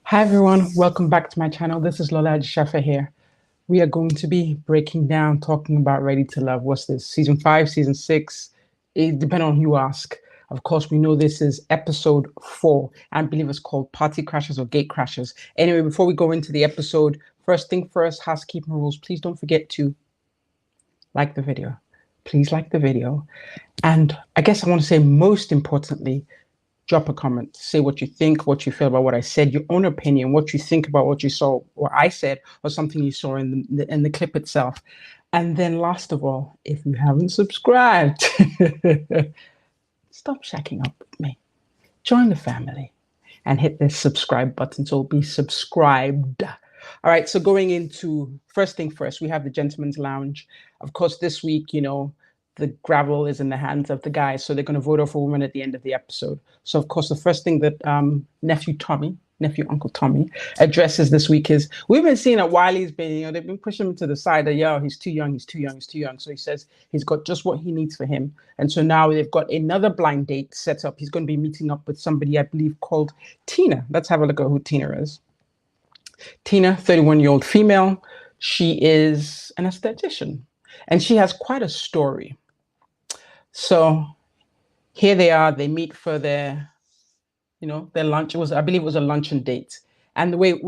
Hi everyone, welcome back to my channel. This is LolaAjisafe here. We are going to be breaking down, talking about Ready to Love. What's this? Season 5, Season 6? It depends on who you ask. Of course, we know this is episode 4. I believe it's called Party Crashers or Gate Crashers. Anyway, before we go into the episode, first thing first, housekeeping rules. Please don't forget to like the video. Please like the video. And I guess I want to say most importantly, drop a comment, say what you think, what you feel about what I said, your own opinion, what you think about what you saw or I said or something you saw in the clip itself. And then last of all, if you haven't subscribed, stop shacking up with me. Join the family and hit the subscribe button so be subscribed. All right, so going into first thing first, we have the Gentleman's Lounge. Of course, this week, the gravel is in the hands of the guys, so they're going to vote off a woman at the end of the episode. So, of course, the first thing that Uncle Tommy, addresses this week is we've been seeing that Wiley's been, they've been pushing him to the side that, he's too young. So he says he's got just what he needs for him. And so now they've got another blind date set up. He's going to be meeting up with somebody, I believe, called Tina. Let's have a look at who Tina is. Tina, 31-year-old female. She is an esthetician, and she has quite a story. So here they are, they meet for their lunch. I believe it was a luncheon date. And the way,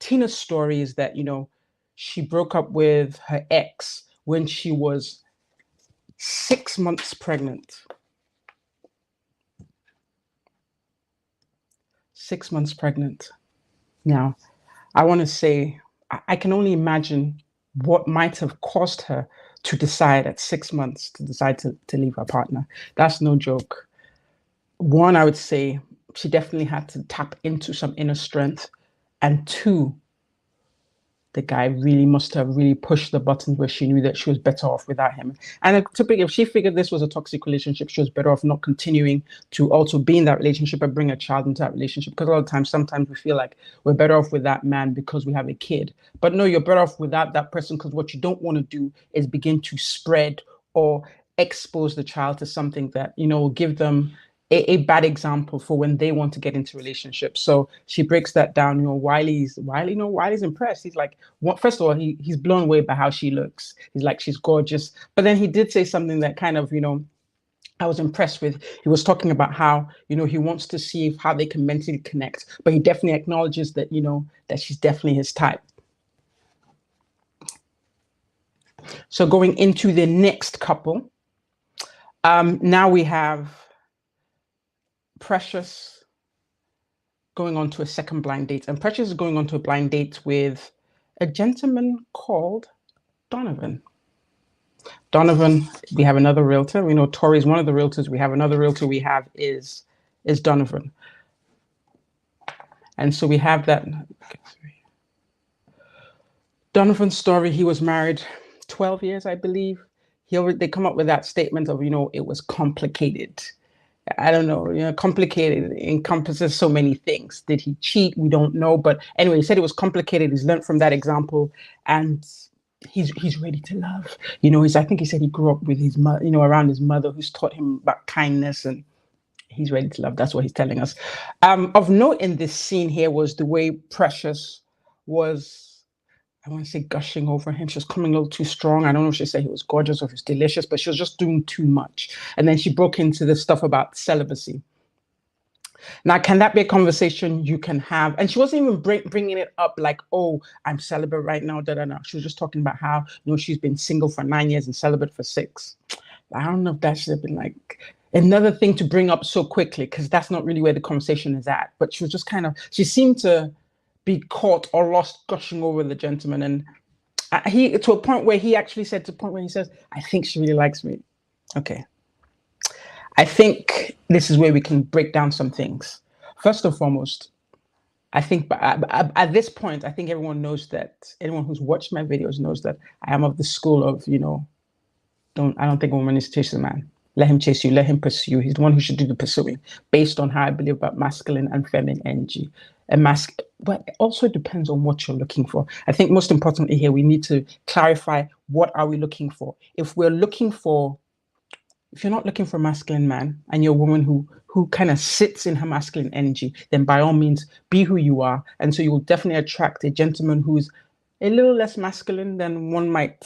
Tina's story is that, she broke up with her ex when she was 6 months pregnant. 6 months pregnant. Now, I want to say, I can only imagine what might have caused her to decide at 6 months to leave her partner. That's no joke. One, I would say she definitely had to tap into some inner strength. And two, the guy really must have really pushed the buttons where she knew that she was better off without him. And typically, if she figured this was a toxic relationship, she was better off not continuing to also be in that relationship and bring a child into that relationship. Because a lot of times, sometimes we feel like we're better off with that man because we have a kid. But no, you're better off without that person, because what you don't want to do is begin to spread or expose the child to something that, will give them a bad example for when they want to get into relationships. So she breaks that down. Wiley's impressed. He's like, first of all, he's blown away by how she looks. He's like, she's gorgeous. But then he did say something that kind of, I was impressed with. He was talking about how, he wants to see how they can mentally connect, but he definitely acknowledges that, that she's definitely his type. So going into the next couple, now we have Precious going on to a second blind date, and Precious is going on to a blind date with a gentleman called Donovan. Donovan, we have another realtor. We know Tori's one of the realtors. We have another realtor we have is Donovan. And so we have that. Donovan's story, he was married 12 years, I believe. They come up with that statement of, it was complicated. I don't know, complicated encompasses so many things. Did he cheat? We don't know. But anyway, he said it was complicated. He's learned from that example, and he's ready to love. I think he said he grew up with his mother, around his mother, who's taught him about kindness, and he's ready to love. That's what he's telling us. Of note in this scene here was the way Precious was, I want to say, gushing over him. She was coming a little too strong. I don't know if she said he was gorgeous or if he was delicious, but she was just doing too much. And then she broke into this stuff about celibacy. Now, can that be a conversation you can have? And she wasn't even bringing it up like, oh, I'm celibate right now. She was just talking about how, she's been single for 9 years and celibate for 6. I don't know if that should have been like another thing to bring up so quickly, because that's not really where the conversation is at. But she was just she seemed to be caught or lost gushing over the gentleman, and he to a point where he actually said, I think she really likes me. Okay, I think this is where we can break down some things. First and foremost, I think at this point, I think everyone knows that, anyone who's watched my videos knows that I am of the school of, I don't think a woman needs to chase a man. Let him chase you, let him pursue you. He's the one who should do the pursuing, based on how I believe about masculine and feminine energy. But it also depends on what you're looking for. I think most importantly here, we need to clarify, what are we looking for? If we're looking for If you're not looking for a masculine man and you're a woman who kind of sits in her masculine energy, then by all means be who you are. And so you will definitely attract a gentleman who's a little less masculine than one might,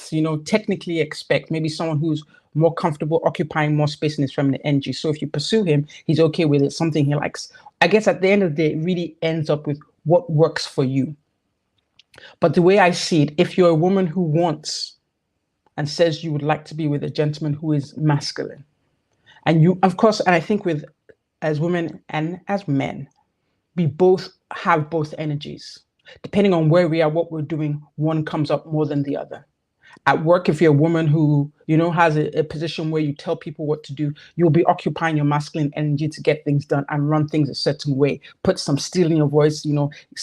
technically expect. Maybe someone who's more comfortable occupying more space in his feminine energy. So if you pursue him, he's okay with it, something he likes. I guess at the end of the day, it really ends up with what works for you. But the way I see it, if you're a woman who wants and says you would like to be with a gentleman who is masculine, and you, of course, and I think with as women and as men, we both have both energies. Depending on where we are, what we're doing, one comes up more than the other. At work, if you're a woman who, has a position where you tell people what to do, you'll be occupying your masculine energy to get things done and run things a certain way. Put some steel in your voice,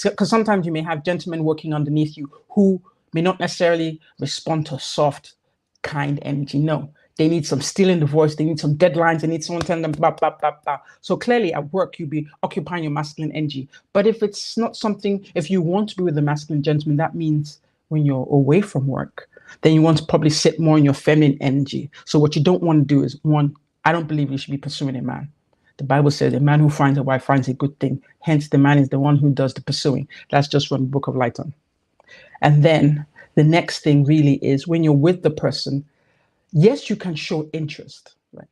because sometimes you may have gentlemen working underneath you who may not necessarily respond to soft, kind energy. No, they need some steel in the voice. They need some deadlines. They need someone telling them blah, blah, blah, blah. So clearly at work, you'll be occupying your masculine energy. But if it's not something, if you want to be with a masculine gentleman, that means when you're away from work, then you want to probably sit more in your feminine energy. So what you don't want to do is, one, I don't believe you should be pursuing a man. The Bible says a man who finds a wife finds a good thing. Hence, the man is the one who does the pursuing. That's just from the Book of Lighton. And then the next thing really is when you're with the person, yes, you can show interest, right?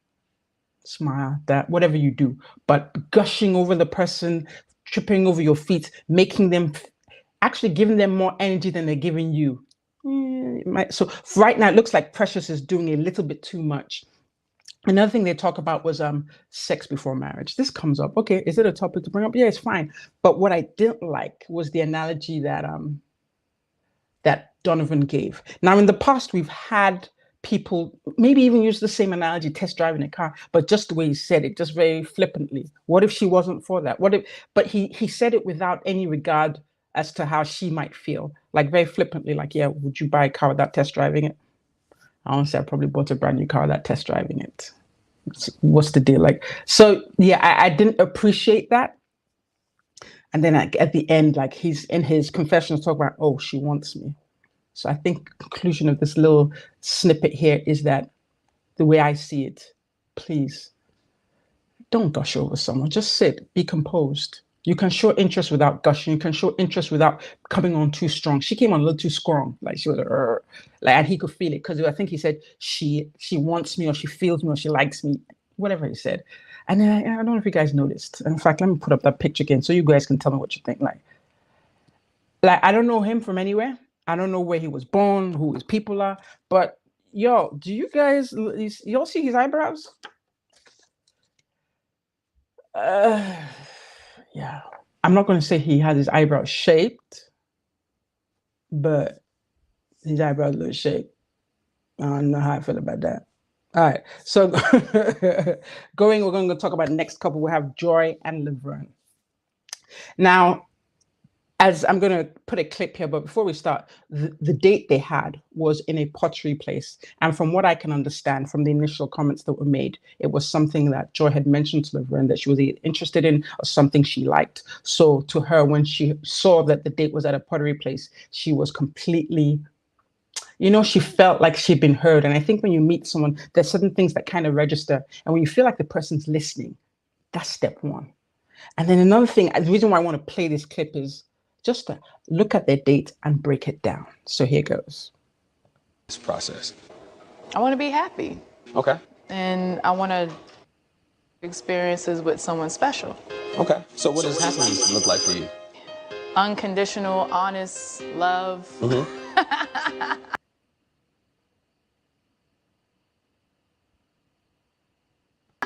Smile, that, whatever you do, but gushing over the person, tripping over your feet, making them, actually giving them more energy than they're giving you. So right now, it looks like Precious is doing a little bit too much. Another thing they talk about was sex before marriage. This comes up. Okay, is it a topic to bring up? Yeah, it's fine. But what I didn't like was the analogy that Donovan gave. Now, in the past, we've had people maybe even use the same analogy, test driving a car, but just the way he said it, just very flippantly. What if she wasn't for that? What if? But he said it without any regard as to how she might feel, like very flippantly, like, yeah, would you buy a car without test driving it? Honestly, I probably bought a brand new car without test driving it. What's the deal? Like, so yeah, I didn't appreciate that. And then at the end, like he's in his confessions talking about, oh, she wants me. So I think the conclusion of this little snippet here is that the way I see it, please don't gush over someone. Just sit, be composed. You can show interest without gushing. You can show interest without coming on too strong. She came on a little too strong, like she was like, and he could feel it because I think he said she wants me or she feels me or she likes me, whatever he said. And then I don't know if you guys noticed. In fact, let me put up that picture again so you guys can tell me what you think. Like I don't know him from anywhere. I don't know where he was born, who his people are, but yo, do you guys y'all see his eyebrows? Yeah. I'm not going to say he has his eyebrows shaped, but his eyebrows look shaped. I don't know how I feel about that. All right. So we're going to talk about the next couple. We have Joy and Laverne. Now, as I'm going to put a clip here, but before we start, the date they had was in a pottery place. And from what I can understand from the initial comments that were made, it was something that Joy had mentioned to Laverne that she was interested in or something she liked. So to her, when she saw that the date was at a pottery place, she was completely, she felt like she'd been heard. And I think when you meet someone, there's certain things that kind of register. And when you feel like the person's listening, that's step one. And then another thing, the reason why I want to play this clip is just to look at their date and break it down. So here goes. This process. I want to be happy. Okay. And I want to experiences with someone special. Okay. So what does happiness look like for you? Unconditional, honest love. Mm-hmm.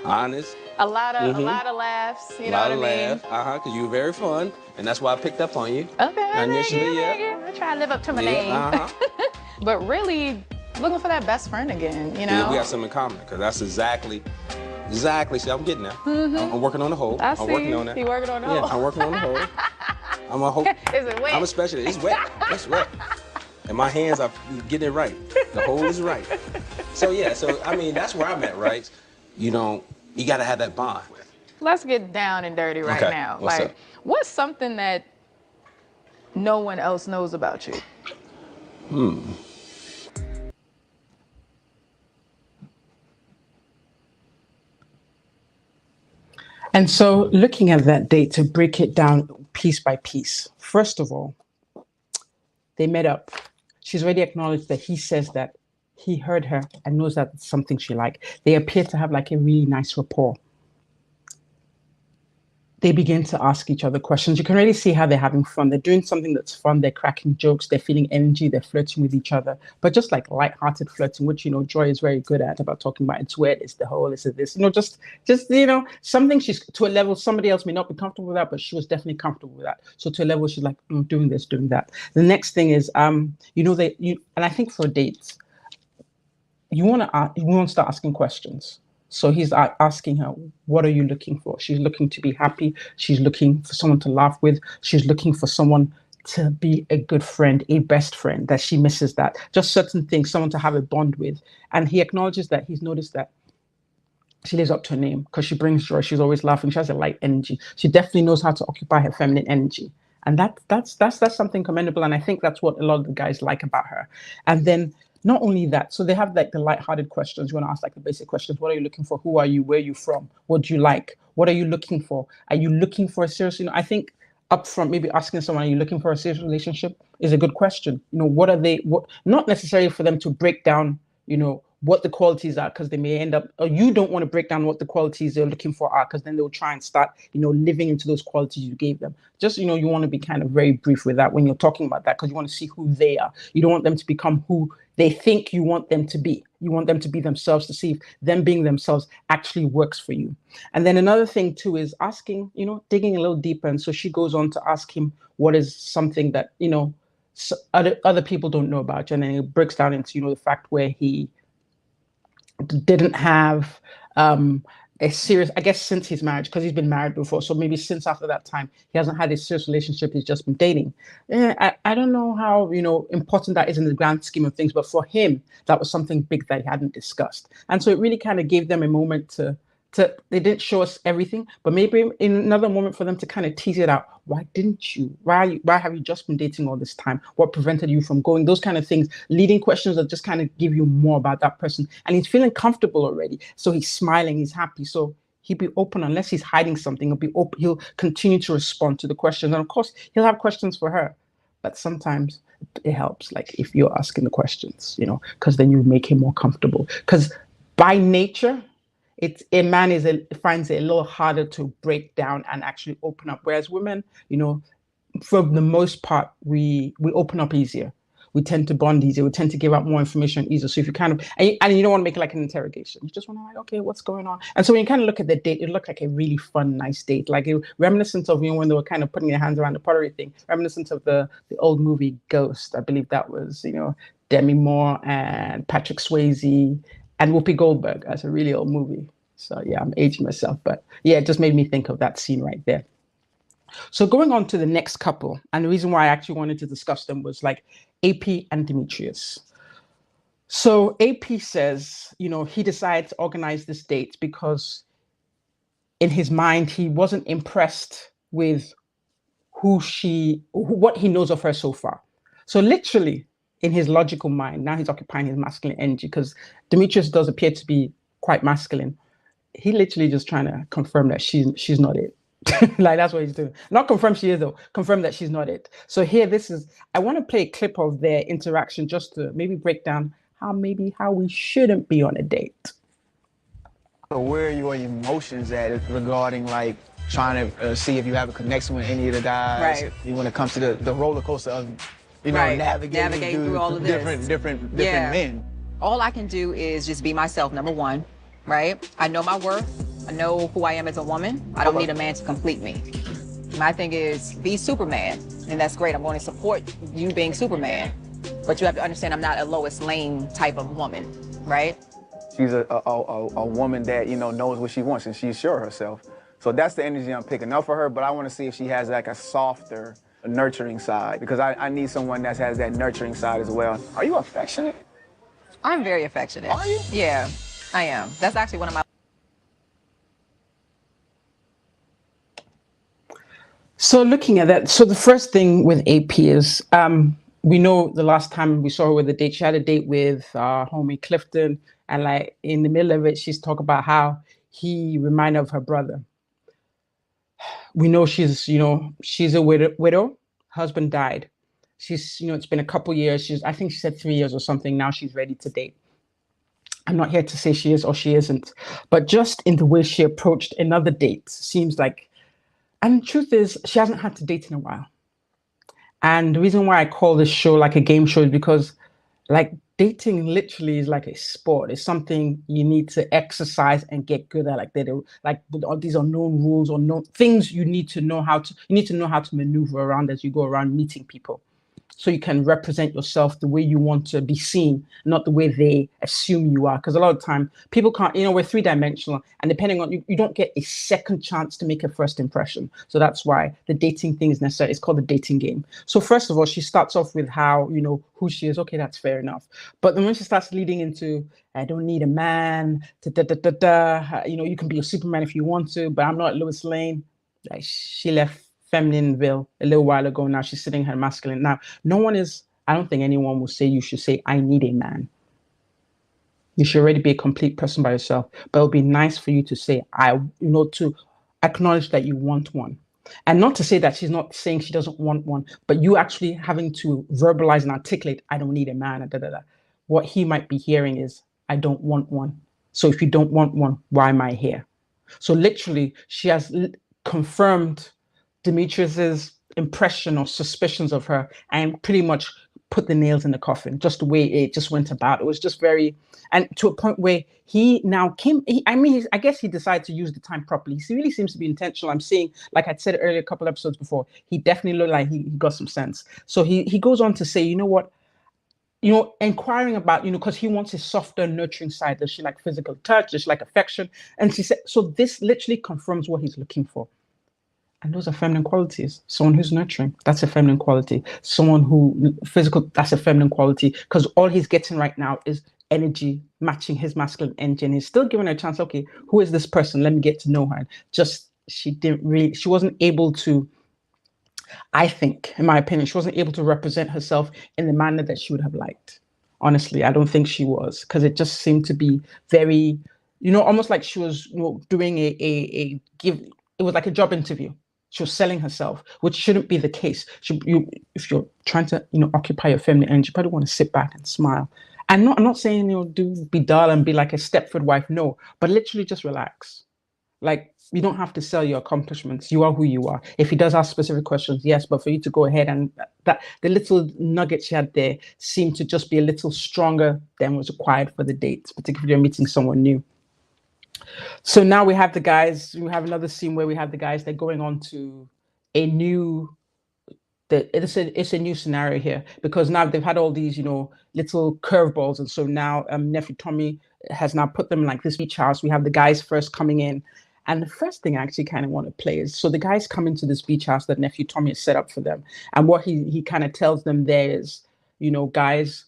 Honest. A lot of laughs. You know what I mean? Because you were very fun, and that's why I picked up on you. Okay. Initially, yeah. I try to live up to my name. But really, looking for that best friend again. You know. Yeah, we have something in common because that's exactly. See, I'm getting there. Mm-hmm. I'm working on the whole. I see. I'm working on that. You working on the whole? Yeah, I'm working on the whole. I'm a whole. Is it wet? I'm a specialist. It's wet. It's wet. And my hands are getting it right. The hole is right. So yeah. So I mean, that's where I'm at, right? You got to have that bond. Let's get down and dirty right now. What's up? What's something that no one else knows about you? And so, looking at that date to break it down piece by piece, first of all, they met up. She's already acknowledged that he says that he heard her and knows that it's something she liked. They appear to have like a really nice rapport. They begin to ask each other questions. You can really see how they're having fun. They're doing something that's fun. They're cracking jokes. They're feeling energy. They're flirting with each other, but just like light-hearted flirting, which, Joy is very good at about talking about. It's weird. It's the whole, it's this, something she's to a level somebody else may not be comfortable with that, but she was definitely comfortable with that. So to a level, she's like, doing this, doing that. The next thing is, and I think for dates, you want to start asking questions. So he's asking her, what are you looking for? She's looking to be happy. She's looking for someone to laugh with. She's looking for someone to be a good friend, a best friend, that she misses that. Just certain things, someone to have a bond with. And he acknowledges that he's noticed that she lives up to her name because she brings joy. She's always laughing. She has a light energy. She definitely knows how to occupy her feminine energy. And that's something commendable. And I think that's what a lot of the guys like about her. And then not only that, so they have like the light-hearted questions. You want to ask like the basic questions. What are you looking for? Who are you? Where are you from? What do you like? What are you looking for? Are you looking for a serious, I think up front, maybe asking someone, are you looking for a serious relationship is a good question. What are they, not necessarily for them to break down, what the qualities are, because they may end up, or you don't want to break down what the qualities they're looking for are, because then they'll try and start, living into those qualities you gave them. Just, you want to be kind of very brief with that when you're talking about that, because you want to see who they are. You don't want them to become who they think you want them to be. You want them to be themselves, to see if them being themselves actually works for you. And then another thing too is asking, digging a little deeper. And so she goes on to ask him what is something that, so other people don't know about you. And then it breaks down into, the fact where he didn't have a serious, I guess since his marriage, because he's been married before. So maybe since after that time, he hasn't had a serious relationship. He's just been dating. I don't know how, important that is in the grand scheme of things. But for him, that was something big that he hadn't discussed. And so it really kind of gave them a moment to they didn't show us everything, but maybe in another moment for them to kind of tease it out. Why didn't you? Why have you just been dating all this time? What prevented you from going? Those kind of things, leading questions that just kind of give you more about that person. And he's feeling comfortable already. So he's smiling, he's happy. So he'll be open unless he's hiding something. He'll be open. He'll continue to respond to the questions. And of course, he'll have questions for her. But sometimes it helps, like if you're asking the questions, because then you make him more comfortable. Because by nature, a man finds it a little harder to break down and actually open up. Whereas women, for the most part, we open up easier. We tend to bond easier. We tend to give out more information easier. So if you kind of, and you don't want to make it like an interrogation. You just want to like, okay, what's going on? And so when you kind of look at the date, it looked like a really fun, nice date. Like reminiscent of, when they were kind of putting their hands around the pottery thing, reminiscent of the old movie Ghost. I believe that was, Demi Moore and Patrick Swayze and Whoopi Goldberg. That's a really old movie. So yeah, I'm aging myself, but yeah, it just made me think of that scene right there. So going on to the next couple, and the reason why I actually wanted to discuss them was like AP and Demetrius. So AP says, he decided to organize this date because in his mind, he wasn't impressed with what he knows of her so far. So literally in his logical mind, now he's occupying his masculine energy because Demetrius does appear to be quite masculine. He literally just trying to confirm that she's not it. Like that's what he's doing. Not confirm she is though, confirm that she's not it. So here, I want to play a clip of their interaction just to maybe break down how we shouldn't be on a date. So where are your emotions at regarding like trying to see if you have a connection with any of the guys? Right. When it comes to the roller coaster of, Right. navigating through all of this. different men. All I can do is just be myself, number one, right? I know my worth. I know who I am as a woman. I don't need a man to complete me. My thing is be Superman, and that's great. I'm going to support you being Superman, but you have to understand I'm not a Lois Lane type of woman, right? She's a woman that, knows what she wants and she's sure of herself. So that's the energy I'm picking up for her, but I want to see if she has like a softer, nurturing side, because I need someone that has that nurturing side as well. Are you affectionate? I'm very affectionate. Are you? Yeah, I am. That's actually one of my... So looking at that, so the first thing with AP is, we know the last time we saw her with a date, she had a date with homie Clifton, and like in the middle of it, she's talking about how he reminded her of her brother. We know she's a widow. Husband died. She's, it's been a couple years. I think she said 3 years or something. Now she's ready to date. I'm not here to say she is or she isn't, but just in the way she approached another date seems like, and the truth is, she hasn't had to date in a while. And the reason why I call this show like a game show is because, like, dating literally is like a sport. It's something you need to exercise and get good at. Like with all these unknown rules or no things you need to know how to maneuver around as you go around meeting people. So you can represent yourself the way you want to be seen, not the way they assume you are. Because a lot of time people can't, we're 3-dimensional, and depending on you don't get a second chance to make a first impression. So that's why the dating thing is necessary. It's called the dating game. So first of all, she starts off with how, who she is. Okay, that's fair enough. But then when she starts leading into, I don't need a man, you can be a Superman if you want to, but I'm not Lois Lane. Like, she left Feminineville a little while ago. Now she's sitting her masculine. Now, I don't think anyone will say you should say, I need a man. You should already be a complete person by yourself. But it'll be nice for you to say, to acknowledge that you want one. And not to say that she's not saying she doesn't want one, but you actually having to verbalize and articulate, I don't need a man. What he might be hearing is, I don't want one. So if you don't want one, why am I here? So literally, she has confirmed Demetrius's impression or suspicions of her and pretty much put the nails in the coffin, just the way it just went about. It was just very, and to a point where he now came, I guess he decided to use the time properly. He really seems to be intentional. I'm seeing, like I said earlier, a couple episodes before, he definitely looked like he got some sense. So he goes on to say, inquiring about, because he wants a softer, nurturing side. Does she like physical touch? Does she like affection? And she said, so this literally confirms what he's looking for. And those are feminine qualities. Someone who's nurturing, that's a feminine quality. Someone who physical, that's a feminine quality. Because all he's getting right now is energy matching his masculine energy. And he's still giving her a chance. Okay, who is this person? Let me get to know her. She wasn't able to, I think, in my opinion, she wasn't able to represent herself in the manner that she would have liked. Honestly, I don't think she was, because it just seemed to be very, almost like she was doing it was like a job interview. She was selling herself, which shouldn't be the case. If you're trying to, occupy your feminine energy, you probably want to sit back and smile. And I'm not saying, be dull and be like a Stepford wife. No, but literally just relax. Like, you don't have to sell your accomplishments. You are who you are. If he does ask specific questions, yes, but for you to go ahead and that the little nuggets she had there seemed to just be a little stronger than was required for the date, particularly if you're meeting someone new. So now we have the guys, we have another scene where we have the guys, they're going on to it's a new scenario here, because now they've had all these, little curveballs. And so now nephew Tommy has now put them in like this beach house. We have the guys first coming in. And the first thing I actually kind of want to play is, so the guys come into this beach house that nephew Tommy has set up for them. And what he kind of tells them there is, guys,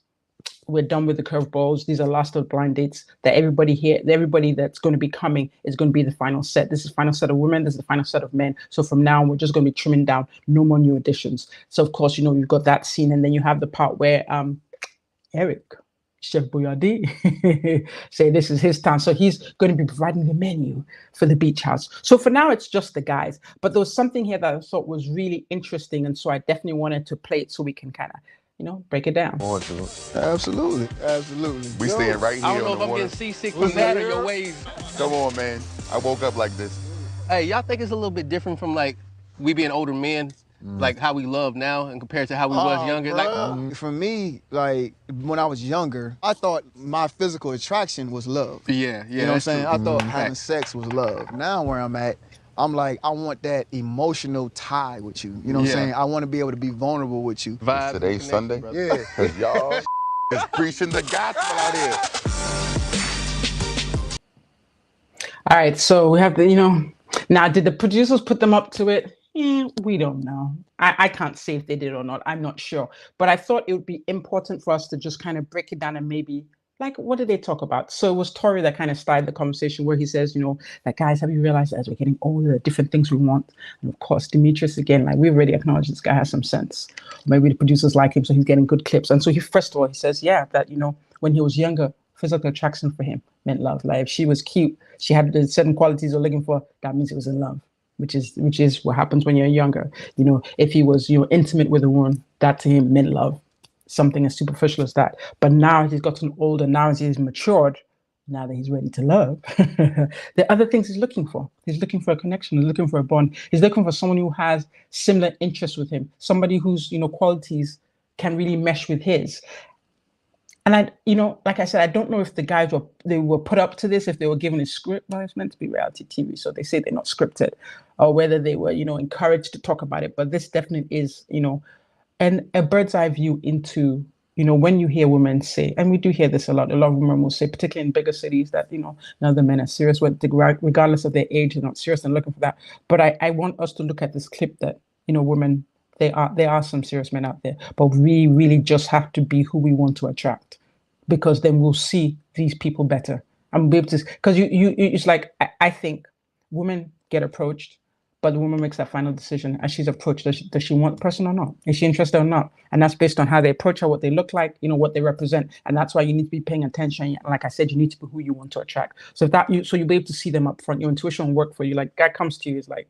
we're done with the curveballs. These are last of blind dates. That everybody that's going to be coming is going to be the final set. This is the final set of women. This is the final set of men. So from now on, we're just going to be trimming down. No more new additions. So of course, you've got that scene, and then you have the part where Eric, Chef Boyardee, say this is his town. So he's going to be providing the menu for the beach house. So for now, it's just the guys. But there was something here that I thought was really interesting, and so I definitely wanted to play it so we can kind of break it down. Absolutely. We staying right here. I don't know on if the I'm water. getting seasick from that or your waves. Come on, man. I woke up like this. Hey, y'all think it's a little bit different from like we being older men, like how we love now and compared to how we was younger? Like, for me, like when I was younger, I thought my physical attraction was love. Yeah. You know what I'm saying? I thought having sex was love. Now where I'm at, I'm like, I want that emotional tie with you. You know what I'm saying? I want to be able to be vulnerable with you. Vibes Today's Sunday? brother. Yeah. Because y'all is preaching the gospel out here. All right, so we have the, now did the producers put them up to it? We don't know. I can't say if they did or not. I'm not sure. But I thought it would be important for us to just kind of break it down and maybe, like, what did they talk about? So it was Tori that kind of started the conversation where he says, like, guys, have you realized as we're getting older, the different things we want? And of course, Demetrius, again, like, we already acknowledged this guy has some sense. Maybe the producers like him, so he's getting good clips. And so first of all, he says, yeah, that, when he was younger, physical attraction for him meant love. Like, if she was cute, she had the certain qualities you're looking for, that means he was in love. which is what happens when you're younger. If he was intimate with a woman, that to him meant love, something as superficial as that. But now he's gotten older, now as he's matured, now that he's ready to love, there are other things he's looking for. He's looking for a connection, he's looking for a bond, he's looking for someone who has similar interests with him, somebody whose qualities can really mesh with his. And like I said, I don't know if the guys were put up to this, if they were given a script. Well, it's meant to be reality TV, so they say they're not scripted, or whether they were, encouraged to talk about it. But this definitely is, and a bird's eye view into, when you hear women say, and we do hear this a lot of women will say, particularly in bigger cities, that, none the men are serious, regardless of their age, they're not serious and looking for that. But I want us to look at this clip that, women, there are some serious men out there, but we really just have to be who we want to attract, because then we'll see these people better. And be able to, because it's like, I think women get approached, but the woman makes that final decision as she's approached. Does she want the person or not? Is she interested or not? And that's based on how they approach her, what they look like, what they represent. And that's why you need to be paying attention. Like I said, you need to be who you want to attract. So you'll be able to see them up front. Your intuition will work for you. Like, guy comes to you, is like,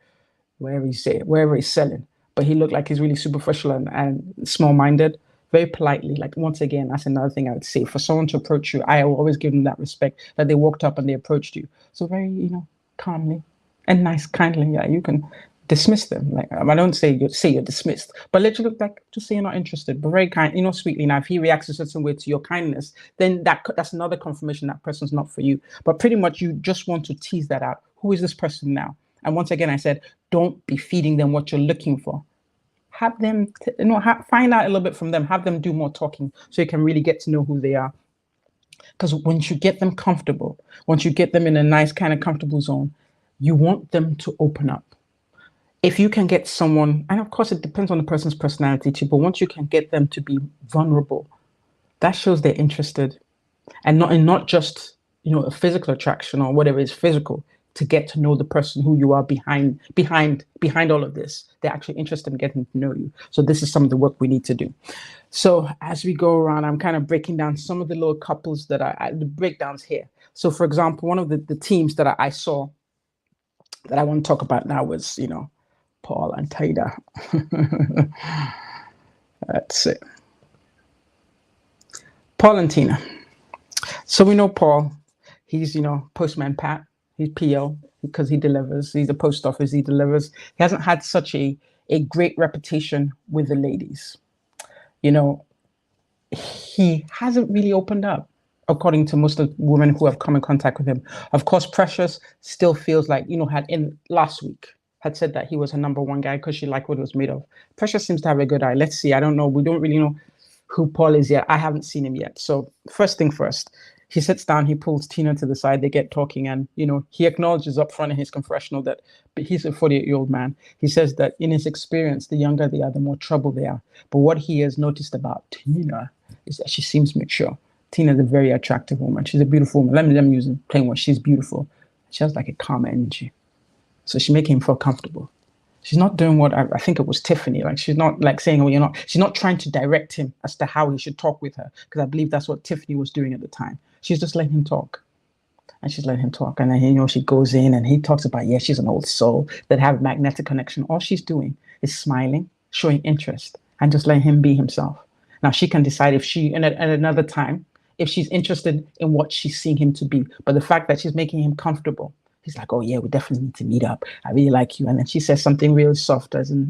wherever he's selling, but he looked like he's really superficial and small-minded, very politely. Like, once again, that's another thing I would say. For someone to approach you, I will always give them that respect, that they walked up and they approached you. So very, calmly and nice, kindly, yeah, you can dismiss them. Like, I don't say you're dismissed, but let you look like, just say you're not interested, but very kind, sweetly. Now, if he reacts a certain way to your kindness, then that's another confirmation that person's not for you. But pretty much you just want to tease that out. Who is this person now? And once again, I said, don't be feeding them what you're looking for. Have them, find out a little bit from them. Have them do more talking so you can really get to know who they are. Because once you get them comfortable, once you get them in a nice kind of comfortable zone, you want them to open up. If you can get someone, and of course it depends on the person's personality too, but once you can get them to be vulnerable, that shows they're interested, and not just a physical attraction or whatever is physical. To get to know the person who you are behind all of this. They're actually interested in getting to know you. So this is some of the work we need to do. So as we go around, I'm kind of breaking down some of the little couples that the breakdowns here. So for example, one of the teams that I saw that I want to talk about now was, Paul and Taida. That's it. Paul and Tina. So we know Paul, he's, Postman Pat. He's PO because he delivers. He's a post office. He delivers. He hasn't had such a great reputation with the ladies. He hasn't really opened up, according to most of the women who have come in contact with him. Of course, Precious still feels like, had in last week, had said that he was her number one guy because she liked what it was made of. Precious seems to have a good eye. Let's see. I don't know. We don't really know who Paul is yet. I haven't seen him yet. So first thing first. He sits down, he pulls Tina to the side, they get talking, and, he acknowledges up front in his confessional that he's a 48-year-old man. He says that in his experience, the younger they are, the more trouble they are. But what he has noticed about Tina is that she seems mature. Tina's a very attractive woman. She's a beautiful woman. Let me use a plain word. She's beautiful. She has like a calm energy. So she makes him feel comfortable. She's not doing what I think it was Tiffany. Like, she's not like saying, oh, you're not. She's not trying to direct him as to how he should talk with her, because I believe that's what Tiffany was doing at the time. She's just letting him talk. And she's letting him talk. And then, she goes in and he talks about, yeah, she's an old soul that have magnetic connection. All she's doing is smiling, showing interest, and just letting him be himself. Now, she can decide if she, at another time, if she's interested in what she's seeing him to be. But the fact that she's making him comfortable, he's like, oh, yeah, we definitely need to meet up. I really like you. And then she says something real soft, as in,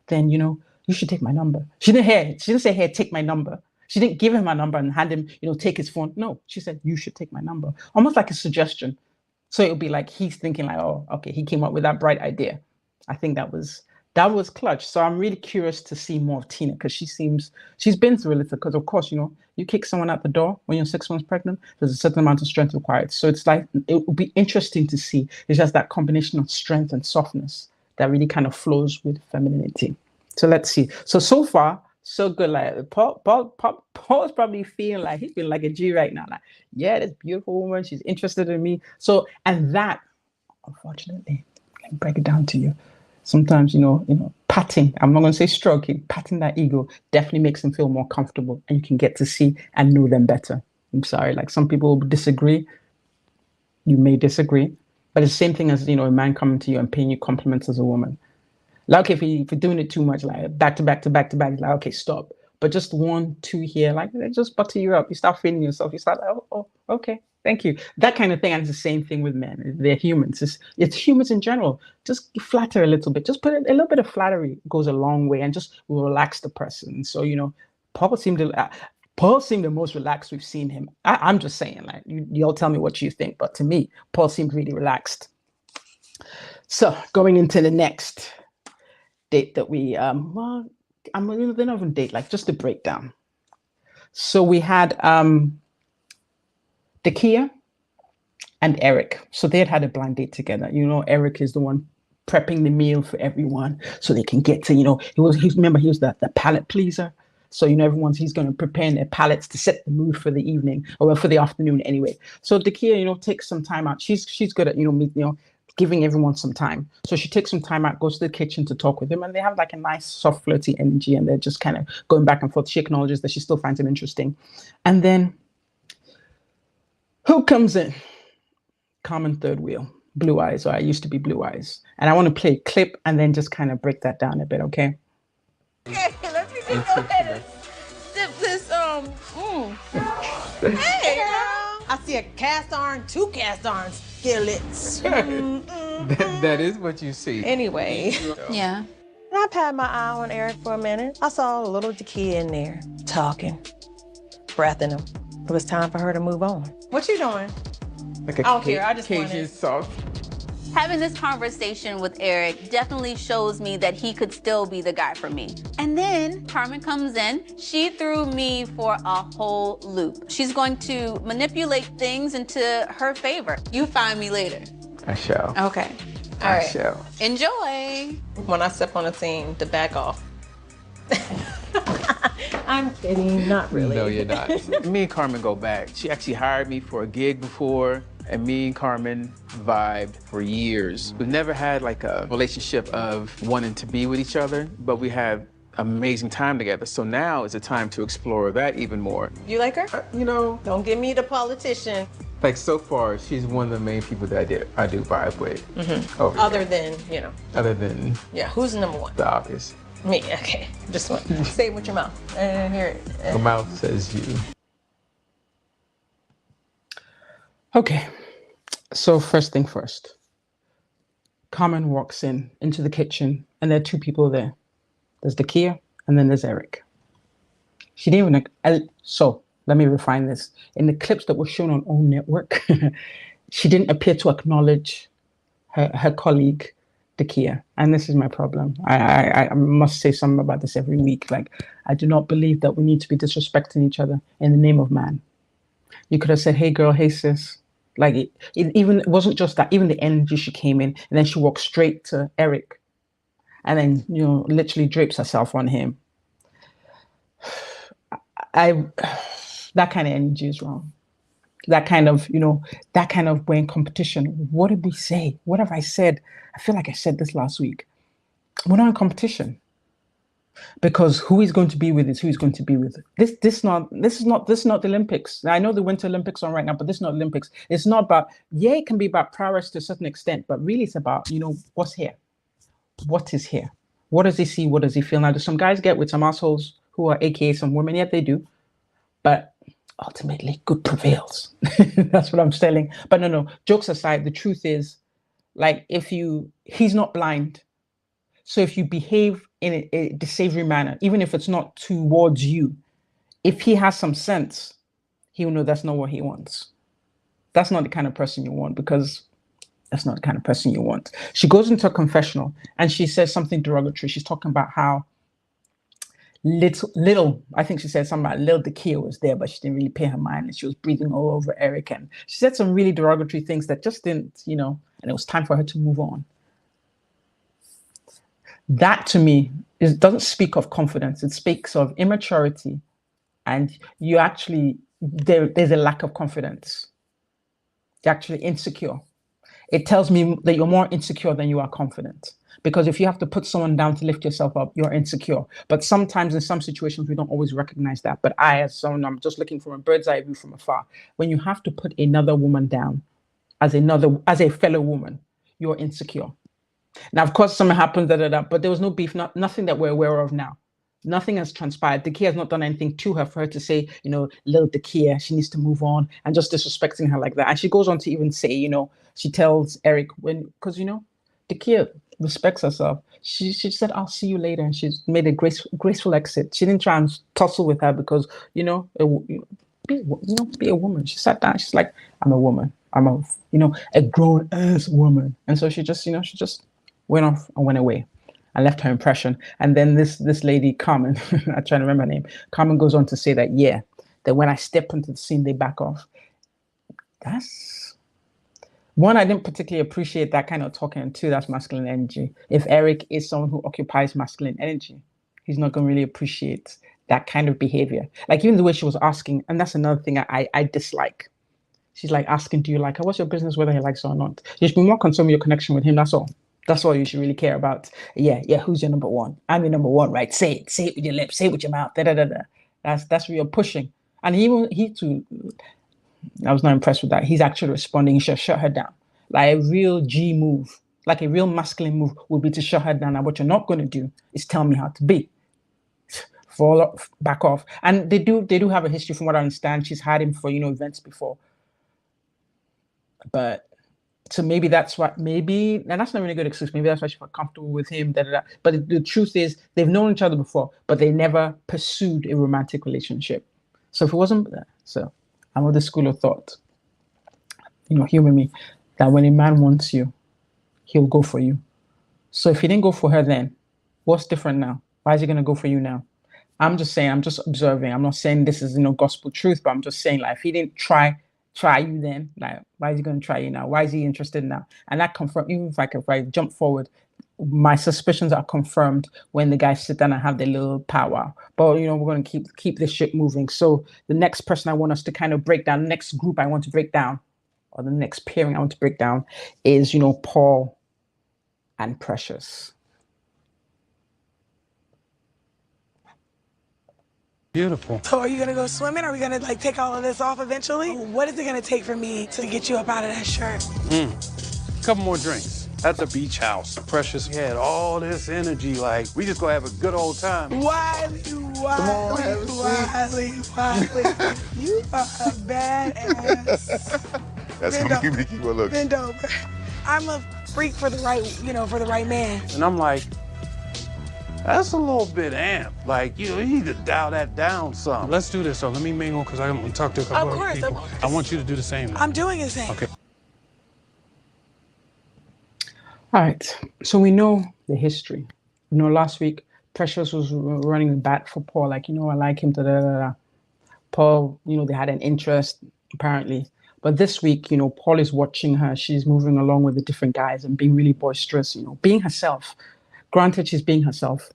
then, you should take my number. She didn't say, hey, take my number. She didn't give him her number and hand him, take his phone. No, she said, you should take my number. Almost like a suggestion. So it would be like he's thinking like, oh, okay, he came up with that bright idea. I think that was clutch. So I'm really curious to see more of Tina, because she's been through a little, because of course, you kick someone out the door when you're 6 months pregnant, there's a certain amount of strength required. So it's like, it would be interesting to see. It's just that combination of strength and softness that really kind of flows with femininity. So let's see. So far, so good. Like Paul's probably feeling like he's feeling like a G right now. Like, yeah, this beautiful woman, she's interested in me. So, and that, unfortunately, let me break it down to you. Sometimes, patting, I'm not going to say stroking, patting that ego definitely makes them feel more comfortable, and you can get to see and know them better. I'm sorry, like some people disagree. You may disagree, But it's the same thing as, a man coming to you and paying you compliments as a woman. Like, okay, if you're doing it too much, like back to back to back to back, like, okay, stop. But just 1, 2 here, like, they just butter you up. You start feeling yourself. You start, oh, okay, thank you. That kind of thing. And it's the same thing with men. They're humans. It's humans in general. Just flatter a little bit. Just put a little bit of flattery goes a long way and just relax the person. So, Paul seemed the most relaxed we've seen him. I'm just saying, like, y'all tell me what you think. But to me, Paul seemed really relaxed. So going into the next date that we, they're not even date, like just a breakdown. So we had Dakia and Eric. So they had a blind date together. Eric is the one prepping the meal for everyone so they can get to, he was the palate pleaser. So, he's going to prepare their palettes to set the mood for the evening or for the afternoon anyway. So Dakia, takes some time out. She's good at, giving everyone some time. So she takes some time out, goes to the kitchen to talk with him, and they have like a nice, soft, flirty energy, and they're just kind of going back and forth. She acknowledges that she still finds him interesting. And then who comes in? Common third wheel, Blue Eyes, or I used to be Blue Eyes. And I want to play a clip and then just kind of break that down a bit, okay? Okay, let me just go ahead and sip this, Hey, girl. I see a cast iron, 2 cast iron skillets. That is what you see. Anyway. Yeah. I've had my eye on Eric for a minute. I saw a little Dakia in there, talking, breathing him. It was time for her to move on. What you doing? Like I don't care, I just Cajun wanted... sauce. Having this conversation with Eric definitely shows me that he could still be the guy for me. And then Carmen comes in. She threw me for a whole loop. She's going to manipulate things into her favor. You find me later. I shall. Okay. All I right. shall. Enjoy. When I step on a scene, to back off. I'm kidding, not really. No, you're not. Me and Carmen go back. She actually hired me for a gig before, and me and Carmen vibed for years. We've never had like a relationship of wanting to be with each other, but we have amazing time together. So now is the time to explore that even more. You like her? Don't give me the politician. Like so far, she's one of the main people that I do vibe with. Mm-hmm. Other than, Other than Yeah, who's number 1? the obvious. Me, okay. Just one. Say it with your mouth. And hear it. The mouth says you. Okay. So first thing first. Carmen walks into the kitchen, and there are 2 people there. There's Dakia, and then there's Eric. She didn't even... So let me refine this. In the clips that were shown on OWN Network, she didn't appear to acknowledge her colleague, Dakia. And this is my problem. I must say something about this every week. Like, I do not believe that we need to be disrespecting each other in the name of man. You could have said, hey girl, hey sis. Like, it wasn't just that, even the energy she came in, and then she walked straight to Eric and then, literally drapes herself on him. That kind of energy is wrong. That kind of, we're in competition. What did we say? What have I said? I feel like I said this last week. We're not in competition. Because who he's going to be with is who he's going to be with. This is not the Olympics. I know the Winter Olympics are on right now, but this is not Olympics. It's not about, it can be about prowess to a certain extent, but really it's about, what's here. What is here? What does he see? What does he feel? Now, do some guys get with some assholes who are AKA some women? Yet they do. But ultimately, good prevails. That's what I'm saying. But no, jokes aside, the truth is, like, he's not blind. So if you behave in a savory manner, even if it's not towards you, if he has some sense, he will know that's not what he wants. That's not the kind of person you want, because that's not the kind of person you want. She goes into a confessional and she says something derogatory. She's talking about how little, I think she said something about little Dakia was there, but she didn't really pay her mind, and she was breathing all over Eric. And she said some really derogatory things that just didn't, and it was time for her to move on. That to me doesn't speak of confidence. It speaks of immaturity, and you actually, there's a lack of confidence. You're actually insecure. It tells me that you're more insecure than you are confident. Because if you have to put someone down to lift yourself up, you're insecure. But sometimes in some situations, we don't always recognize that. But as someone, I'm just looking from a bird's eye view from afar. When you have to put another woman down, as a fellow woman, you're insecure. Now, of course, something happened, but there was no beef, nothing that we're aware of now. Nothing has transpired. Dakia has not done anything to her for her to say, little Dakia, she needs to move on, and just disrespecting her like that. And she goes on to even say, she tells Eric because Dakia respects herself. She said, "I'll see you later," and she's made a graceful exit. She didn't try and tussle with her because be a woman. She sat down. She's like, "I'm a woman. I'm a grown ass woman," and so she just went off and went away and left her impression. And then this lady, Carmen, I'm trying to remember her name. Carmen goes on to say that when I step into the scene, they back off. That's one, I didn't particularly appreciate that kind of talking, and two, that's masculine energy. If Eric is someone who occupies masculine energy, he's not going to really appreciate that kind of behavior. Like even the way she was asking, and that's another thing I dislike. She's like asking, do you like her? What's your business whether he likes her or not? You should be more concerned with your connection with him, that's all. That's all you should really care about. Yeah, who's your number one? I'm your number one, right? Say it with your lips, say it with your mouth. That's what you're pushing. And he too, I was not impressed with that. He's actually responding. He should shut her down. Like a real G move, like a real masculine move would be to shut her down. And what you're not going to do is tell me how to be. Fall off, back off. And they do have a history from what I understand. She's had him for, events before. But so maybe that's what, and that's not really a good excuse. Maybe that's why she felt comfortable with him. But the truth is, they've known each other before, but they never pursued a romantic relationship. So if it wasn't that, so I'm of the school of thought, humor me, that when a man wants you, he'll go for you. So if he didn't go for her then, what's different now? Why is he going to go for you now? I'm just saying, I'm just observing. I'm not saying this is, gospel truth, but I'm just saying, like, if he didn't try you then, like, why is he going to try you now? Why is he interested now? And that confirmed, even if I jump forward, my suspicions are confirmed when the guys sit down and have their little powwow. But, we're going to keep this shit moving. So the next person I want us to kind of break down, the next group I want to break down, or the next pairing I want to break down is, Paul and Precious. Beautiful. So are you going to go swimming? Are we going to take all of this off eventually? What is it going to take for me to get you up out of that shirt? Couple more drinks. At the beach house. Precious had all this energy, like, we just gonna have a good old time. Wiley. You are a badass. That's gonna keep on looking. Bend over. I'm a freak for the right man. And I'm like, that's a little bit amped. Like, you need to dial that down some. Let's do this, so let me mingle, because I'm gonna talk to a couple of people. I want you to do the same now. I'm doing the same. Okay. All right, so we know the history. Last week, Precious was running the bat for Paul, like, I like him, Paul, they had an interest, apparently. But this week, Paul is watching her. She's moving along with the different guys and being really boisterous, being herself. Granted, she's being herself.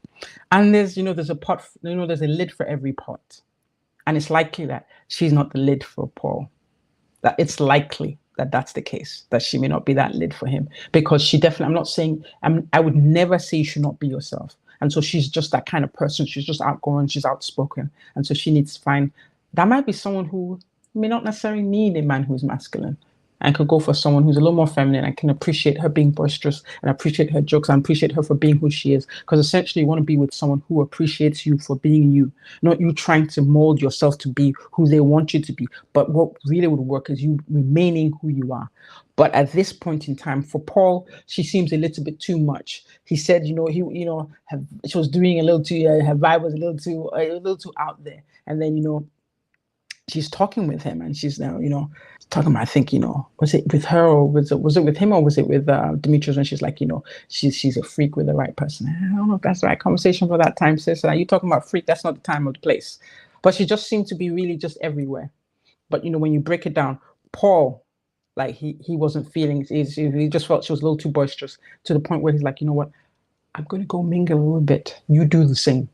And there's a pot, there's a lid for every pot. And it's likely that she's not the lid for Paul. That it's likely that that's the case, that she may not be that lid for him, because she definitely, I'm not saying, I would never say you should not be yourself. And so she's just that kind of person. She's just outgoing, she's outspoken. And so she needs to find, that might be someone who may not necessarily need a man who's masculine and could go for someone who's a little more feminine and can appreciate her being boisterous and appreciate her jokes and appreciate her for being who she is. Because essentially you want to be with someone who appreciates you for being you, not you trying to mold yourself to be who they want you to be. But what really would work is you remaining who you are. But at this point in time, for Paul, she seems a little bit too much. He said, she was doing a little too, her vibe was a little too out there. And then, she's talking with him, and she's now, talking about, I think, was it with her or was it with him or was it with Demetrius? And she's like, she's a freak with the right person. I don't know if that's the right conversation for that time, sis. You talking about freak? That's not the time or the place. But she just seemed to be really just everywhere. But when you break it down, Paul, like he wasn't feeling. He just felt she was a little too boisterous, to the point where he's like, you know what? I'm gonna go mingle a little bit. You do the same.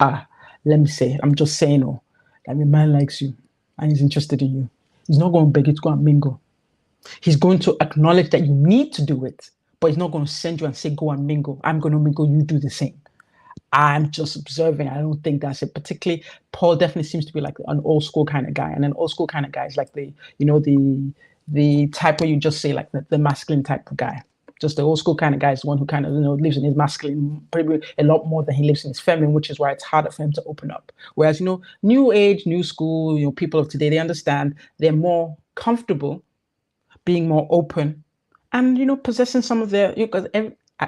Let me say it. I'm just saying, that the man likes you and he's interested in you. He's not going to beg you to go and mingle. He's going to acknowledge that you need to do it, but he's not going to send you and say, go and mingle. I'm going to mingle, you do the same. I'm just observing. I don't think that's it. Particularly, Paul definitely seems to be like an old school kind of guy. And an old school kind of guy is like the the type where you just say like the masculine type of guy. Just the old school kind of guy is the one who kind of, lives in his masculine probably a lot more than he lives in his feminine, which is why it's harder for him to open up. Whereas, new age, new school, people of today, they understand they're more comfortable being more open and, possessing some of their, because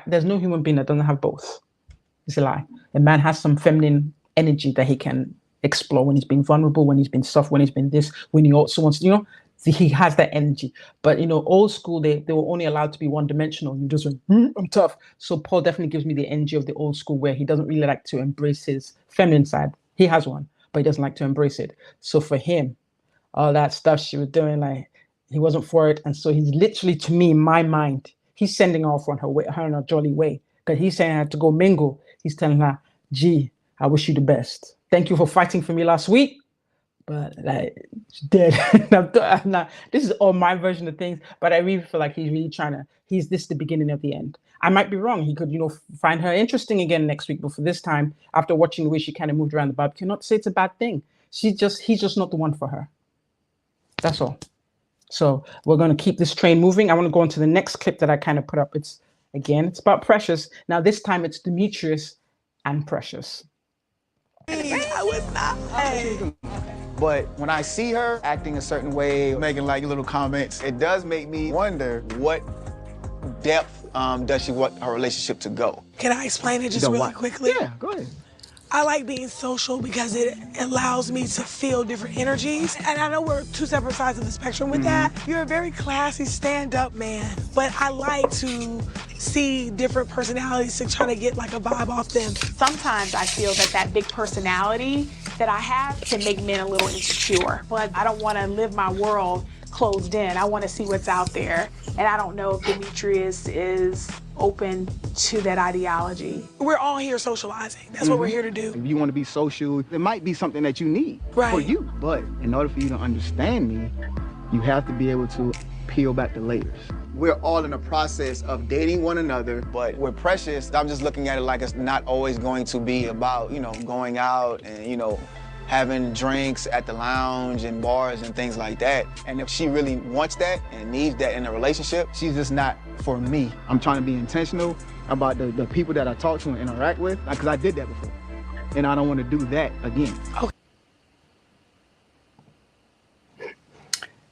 there's no human being that doesn't have both. It's a lie. A man has some feminine energy that he can explore when he's being vulnerable, when he's been soft, when he's been this, when he also wants, he has that energy. But old school, they were only allowed to be one-dimensional. You just went, I'm tough. So Paul definitely gives me the energy of the old school, where he doesn't really like to embrace his feminine side. He has one, but he doesn't like to embrace it. So for him, all that stuff she was doing, like, he wasn't for it. And so he's literally, to me, in my mind, he's sending off on her in a jolly way, because he's saying her to go mingle. He's telling her, gee, I wish you the best. Thank you for fighting for me last week. But like, dead. This is all my version of things, but I really feel like he's really he's this the beginning of the end. I might be wrong. He could, find her interesting again next week, but for this time, after watching the way she kind of moved around the barbecue, not to say it's a bad thing. He's just not the one for her. That's all. So we're going to keep this train moving. I want to go on to the next clip that I kind of put up. It's about Precious. Now, this time it's Demetrius and Precious. I was not. But when I see her acting a certain way, making like little comments, it does make me wonder what depth does she want her relationship to go. Can I explain it just really quickly? Yeah, go ahead. I like being social because it allows me to feel different energies. And I know we're two separate sides of the spectrum with that. You're a very classy stand-up man, but I like to see different personalities to try to get like a vibe off them. Sometimes I feel that big personality that I have can make men a little insecure, but I don't want to live my world closed in. I want to see what's out there. And I don't know if Demetrius is open to that ideology. We're all here socializing. That's what we're here to do. If you want to be social, it might be something that you need for you. But in order for you to understand me, you have to be able to peel back the layers. We're all in the process of dating one another, but with Precious, I'm just looking at it like it's not always going to be about, going out and, having drinks at the lounge and bars and things like that. And if she really wants that and needs that in a relationship, she's just not for me. I'm trying to be intentional about the people that I talk to and interact with, because I did that before. And I don't want to do that again. Okay.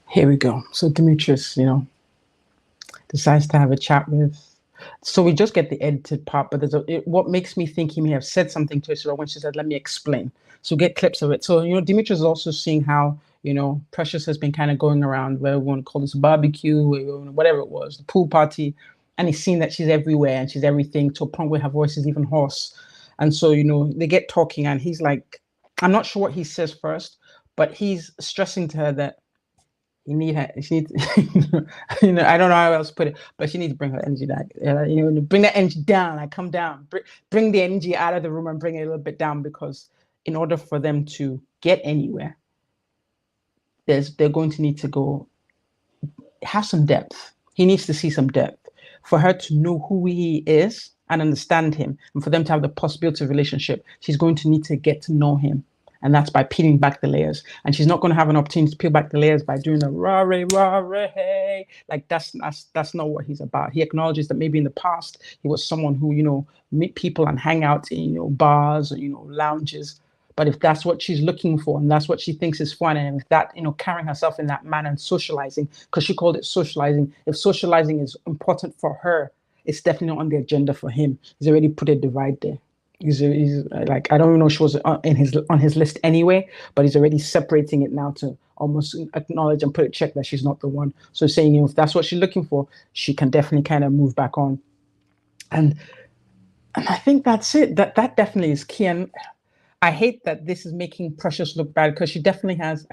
Here we go. So Demetrius, decides to have a chat with. So we just get the edited part, but what makes me think he may have said something to her when she said, let me explain. So get clips of it. So, Demetrius is also seeing how, Precious has been kind of going around, where we want to call this barbecue, whatever it was, the pool party. And he's seen that she's everywhere and she's everything, to a point where her voice is even hoarse. And so, they get talking, and he's like, I'm not sure what he says first, but he's stressing to her that she needs, I don't know how else to put it, but she needs to bring her energy back. Bring that energy down, like come down, bring the energy out of the room and bring it a little bit down, because in order for them to get anywhere, they're going to need to have some depth. He needs to see some depth for her to know who he is and understand him, and for them to have the possibility of relationship. She's going to need to get to know him. And that's by peeling back the layers. And she's not going to have an opportunity to peel back the layers by doing a rah-ray, hey. Like, that's not what he's about. He acknowledges that maybe in the past, he was someone who, meet people and hang out in, bars or, lounges. But if that's what she's looking for, and that's what she thinks is fun, and if that, carrying herself in that manner and socializing, because she called it socializing, if socializing is important for her, it's definitely not on the agenda for him. He's already put a divide there. He's like, I don't even know if she was on his list anyway, but he's already separating it now to almost acknowledge and put a check that she's not the one. So saying, if that's what she's looking for, she can definitely kind of move back on. And I think that's it. That definitely is key. And I hate that this is making Precious look bad, because she definitely has.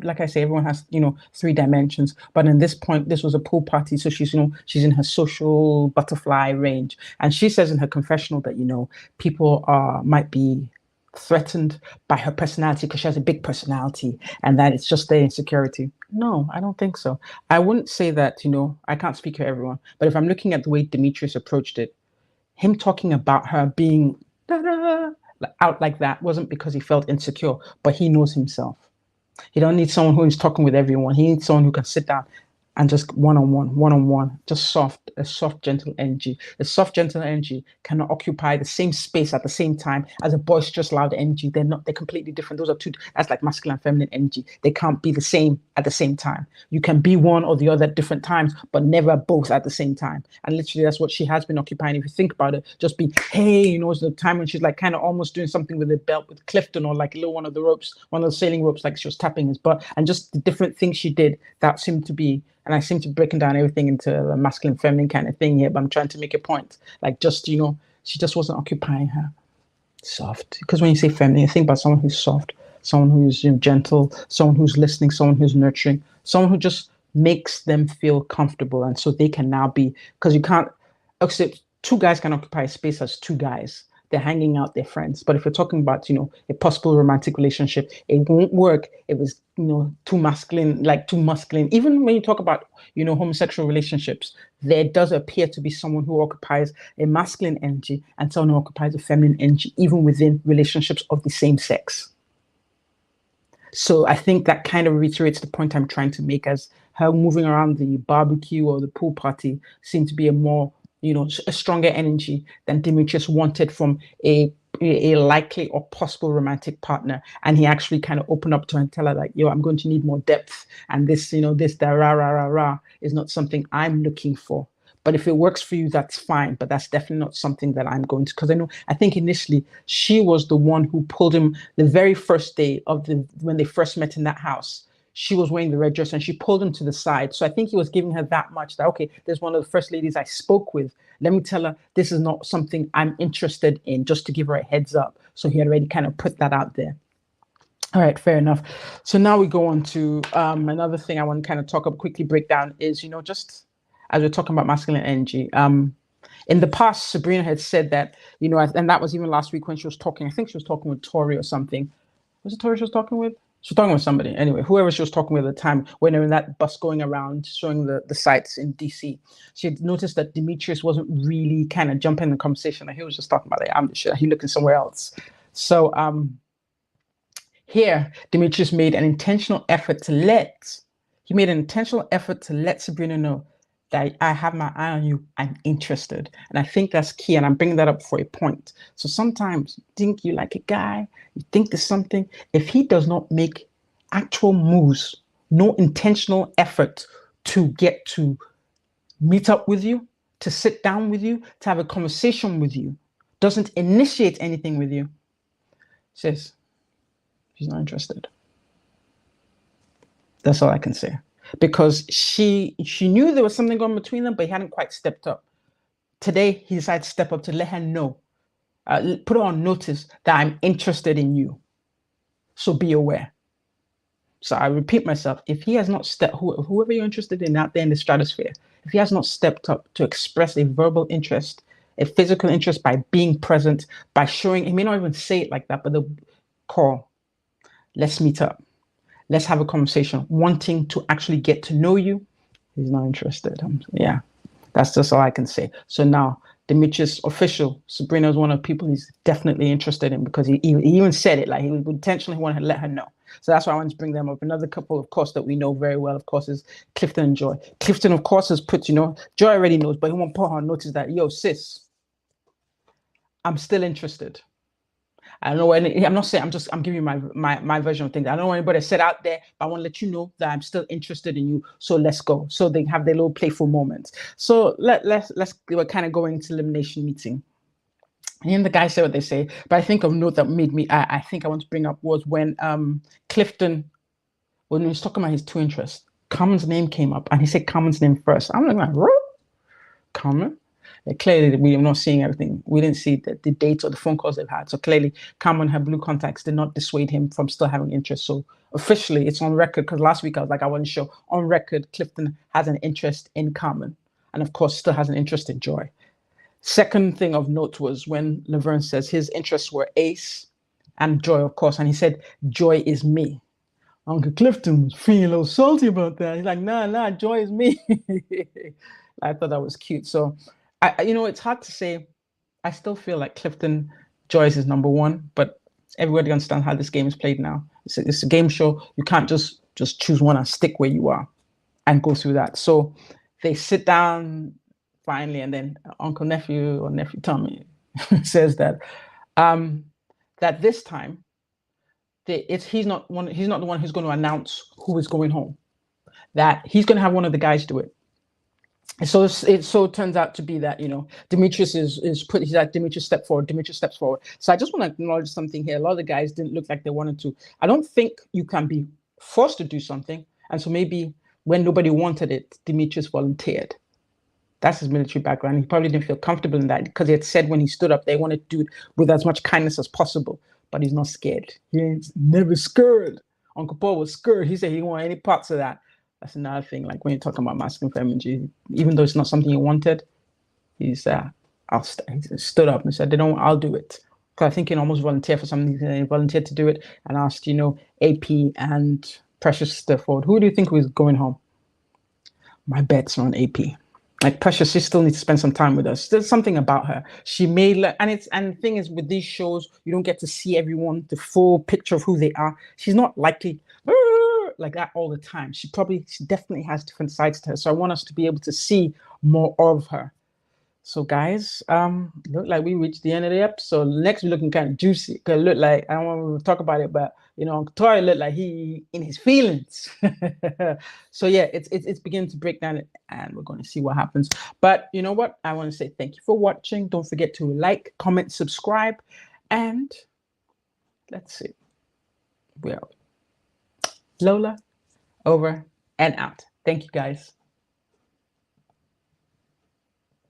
Like I say, everyone has, 3 dimensions. But in this point, this was a pool party. So she's, she's in her social butterfly range. And she says in her confessional that, people might be threatened by her personality because she has a big personality, and that it's just their insecurity. No, I don't think so. I wouldn't say that, I can't speak for everyone. But if I'm looking at the way Demetrius approached it, him talking about her being out like that wasn't because he felt insecure, but he knows himself. He don't need someone who is talking with everyone. He needs someone who can sit down and just one-on-one, just a soft, gentle energy. A soft, gentle energy cannot occupy the same space at the same time as a boisterous, loud energy. They're completely different. Those are two, that's like masculine and feminine energy. They can't be the same at the same time. You can be one or the other at different times, but never both at the same time. And literally that's what she has been occupying. If you think about it, just be, hey, it's the time when she's like kind of almost doing something with a belt with Clifton, or like a little one of the ropes, one of the sailing ropes, like she was tapping his butt, and just the different things she did that seemed to be. And I seem to be breaking down everything into a masculine, feminine kind of thing here, but I'm trying to make a point. Like, just, she just wasn't occupying her soft. Because when you say feminine, you think about someone who's soft, someone who's gentle, someone who's listening, someone who's nurturing, someone who just makes them feel comfortable. And so they can now be, because you can't, except two guys can occupy a space as two guys. They're hanging out, they're friends. But if we're talking about, a possible romantic relationship, it won't work. It was, too masculine. Even when you talk about, homosexual relationships, there does appear to be someone who occupies a masculine energy and someone who occupies a feminine energy, even within relationships of the same sex. So I think that kind of reiterates the point I'm trying to make, as her moving around the barbecue or the pool party seemed to be a more, a stronger energy than Demetrius wanted from a likely or possible romantic partner. And he actually kind of opened up to her and tell her like, I'm going to need more depth. And this, this da rah rah rah rah is not something I'm looking for. But if it works for you, that's fine. But that's definitely not something that I'm going to, because I think initially she was the one who pulled him the very first day when they first met in that house. She was wearing the red dress and she pulled him to the side. So I think he was giving her that much that, okay, there's one of the first ladies I spoke with. Let me tell her this is not something I'm interested in, just to give her a heads up. So he had already kind of put that out there. All right, fair enough. So now we go on to another thing I want to kind of quickly break down is, just as we're talking about masculine energy. In the past, Sabrina had said that, and that was even last week when she was talking. I think she was talking with Tori or something. Was it Tori she was talking with? She was talking with somebody. Anyway, whoever she was talking with at the time, when they were in that bus going around showing the sites in DC, she had noticed that Demetrius wasn't really kind of jumping in the conversation. Like, he was just talking about, I'm the shit. He looking somewhere else. So here, Demetrius made an intentional effort to let Sabrina know that I have my eye on you, I'm interested. And I think that's key. And I'm bringing that up for a point. So sometimes you think you like a guy, you think there's something. If he does not make actual moves, no intentional effort to get to meet up with you, to sit down with you, to have a conversation with you, doesn't initiate anything with you, says she's not interested. That's all I can say. Because she knew there was something going between them, but he hadn't quite stepped up. Today, he decided to step up to let her know, put her on notice that I'm interested in you. So be aware. So I repeat myself, if he has not stepped, whoever you're interested in out there in the stratosphere, if he has not stepped up to express a verbal interest, a physical interest by being present, by showing, he may not even say it like that, but the call, let's meet up. Let's have a conversation, wanting to actually get to know you. He's not interested. Yeah, that's just all I can say. So now, Demetrius official, Sabrina is one of the people he's definitely interested in, because he even said it, like he would intentionally want to let her know. So that's why I wanted to bring them up. Another couple, of course, that we know very well, of course, is Clifton and Joy. Clifton, of course, has put, Joy already knows, but he won't put her on notice that, sis, I'm still interested. I don't know what I'm not saying, I'm giving you my version of things. I don't know what anybody said out there, but I want to let you know that I'm still interested in you. So let's go. So they have their little playful moments. So we're kind of going to elimination meeting. And the guys say what they say, but I think a note that made me, I think I want to bring up was when Clifton, when he was talking about his two interests, Carmen's name came up and he said Carmen's name first. I'm like, Carmen? Clearly, we are not seeing everything. We didn't see the dates or the phone calls they've had. So clearly, Carmen, her blue contacts did not dissuade him from still having interest. So officially, it's on record, because last week I was like, I wasn't sure. On record, Clifton has an interest in Carmen. And of course, still has an interest in Joy. Second thing of note was when Laverne says his interests were Ace and Joy, of course. And he said, Joy is me. Uncle Clifton was feeling a little salty about that. He's like, nah, Joy is me. I thought that was cute. So, it's hard to say. I still feel like Clifton, Joyce is number one, but everybody understands how this game is played now. It's a game show. You can't just choose one and stick where you are. and go through that. So they sit down finally, and then Uncle Nephew or Nephew Tommy says that that this time he's not the one who's going to announce who is going home. That he's going to have one of the guys do it. And so it turns out to be that, you know, Demetrius he's like, Demetrius steps forward. So I just want to acknowledge something here. A lot of the guys didn't look like they wanted to. I don't think you can be forced to do something. And so maybe when nobody wanted it, Demetrius volunteered. That's his military background. He probably didn't feel comfortable in that because he had said when he stood up, they wanted to do it with as much kindness as possible, but he's not scared. He's never scared. Uncle Paul was scared. He said he didn't want any parts of that. That's another thing. Like when you're talking about masculine, feminine, even though it's not something he wanted, he stood up and said, I'll do it. Because I think he almost volunteered for something. He volunteered to do it and asked, you know, AP and Precious step forward. Who do you think was going home? My bet's on AP. Like Precious, she still needs to spend some time with us. There's something about her. She made and the thing is with these shows, you don't get to see everyone, the full picture of who they are. She's not likely like that all the time. She definitely has different sides to her. So I want us to be able to see more of her. So guys, look like we reached the end of the episode. Next we're looking kind of juicy. Cause look like I don't want to talk about it, but you know, Tori looked like he in his feelings. So yeah, it's beginning to break down, and we're going to see what happens. But you know what? I want to say thank you for watching. Don't forget to like, comment, subscribe, and let's see. Well, Lola, over and out. Thank you guys.